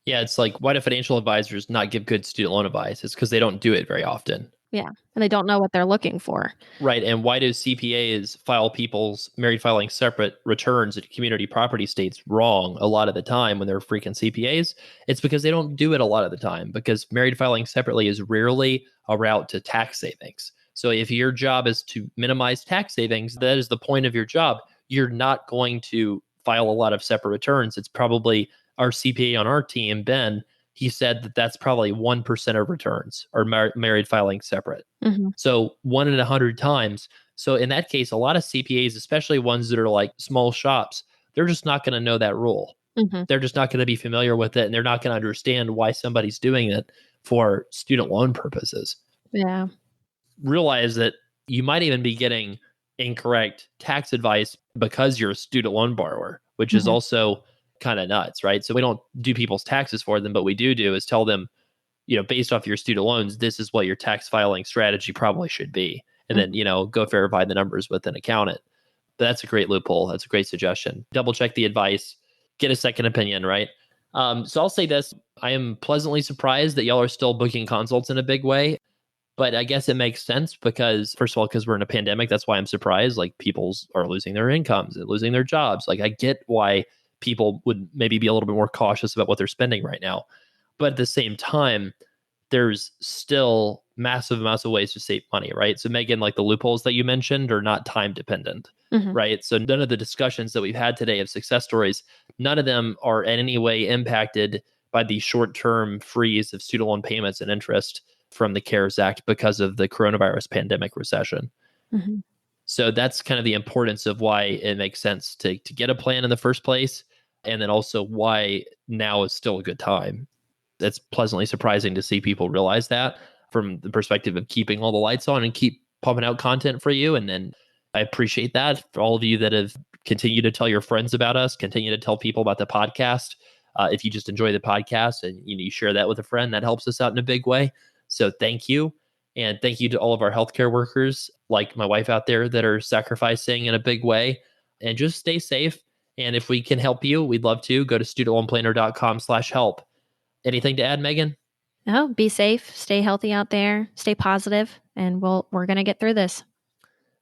S1: Yeah, it's like, why do financial advisors not give good student loan advice? It's because they don't do it very often.
S2: Yeah. And they don't know what they're looking for.
S1: Right. And why do CPAs file people's married filing separate returns at community property states wrong a lot of the time when they're freaking CPAs? It's because they don't do it a lot of the time, because married filing separately is rarely a route to tax savings. So if your job is to minimize tax savings, that is the point of your job. You're not going to file a lot of separate returns. It's probably our CPA on our team, Ben. He said that that's probably 1% of returns are married filing separate.
S2: Mm-hmm.
S1: So 1 in 100 times. So in that case, a lot of CPAs, especially ones that are like small shops, they're just not going to know that rule.
S2: Mm-hmm.
S1: They're just not going to be familiar with it. And they're not going to understand why somebody's doing it for student loan purposes.
S2: Yeah.
S1: Realize that you might even be getting incorrect tax advice because you're a student loan borrower, which is also kind of nuts, right? So we don't do people's taxes for them, but we do is tell them, based off your student loans, this is what your tax filing strategy probably should be. And then, go verify the numbers with an accountant. But that's a great loophole. That's a great suggestion. Double check the advice, get a second opinion, right? So I'll say this. I am pleasantly surprised that y'all are still booking consults in a big way. But I guess it makes sense because, first of all, because we're in a pandemic, that's why I'm surprised. Like, people are losing their incomes and losing their jobs. Like, I get why people would maybe be a little bit more cautious about what they're spending right now. But at the same time, there's still massive amounts of ways to save money, right? So Meagan, like the loopholes that you mentioned are not time dependent, right? So none of the discussions that we've had today of success stories, none of them are in any way impacted by the short-term freeze of student loan payments and interest from the CARES Act because of the coronavirus pandemic recession. So that's kind of the importance of why it makes sense to get a plan in the first place. And then also why now is still a good time. That's pleasantly surprising to see people realize that from the perspective of keeping all the lights on and keep pumping out content for you. And then I appreciate that for all of you that have continued to tell your friends about us, continue to tell people about the podcast. If you just enjoy the podcast and you share that with a friend, that helps us out in a big way. So thank you. And thank you to all of our healthcare workers, like my wife out there, that are sacrificing in a big way. And just stay safe. And if we can help you, we'd love to. Go to studentloanplanner.com/help. Anything to add, Meagan?
S2: No, be safe, stay healthy out there, stay positive, and we're going to get through this.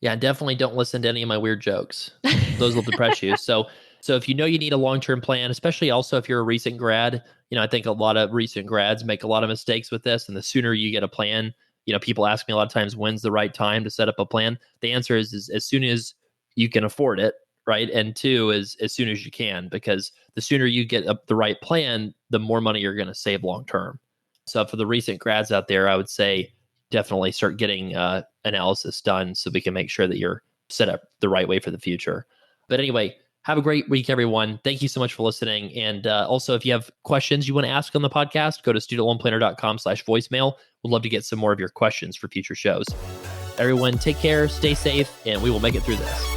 S1: Yeah, definitely don't listen to any of my weird jokes. Those will depress you. So if you need a long-term plan, especially also if you're a recent grad, I think a lot of recent grads make a lot of mistakes with this. And the sooner you get a plan, people ask me a lot of times, when's the right time to set up a plan? The answer is as soon as you can afford it, right? And two is as soon as you can, because the sooner you get up the right plan, the more money you're going to save long-term. So for the recent grads out there, I would say definitely start getting analysis done so we can make sure that you're set up the right way for the future. But anyway, have a great week, everyone. Thank you so much for listening. And also, if you have questions you want to ask on the podcast, go to studentloanplanner.com/voicemail. We'd love to get some more of your questions for future shows. Everyone, take care, stay safe, and we will make it through this.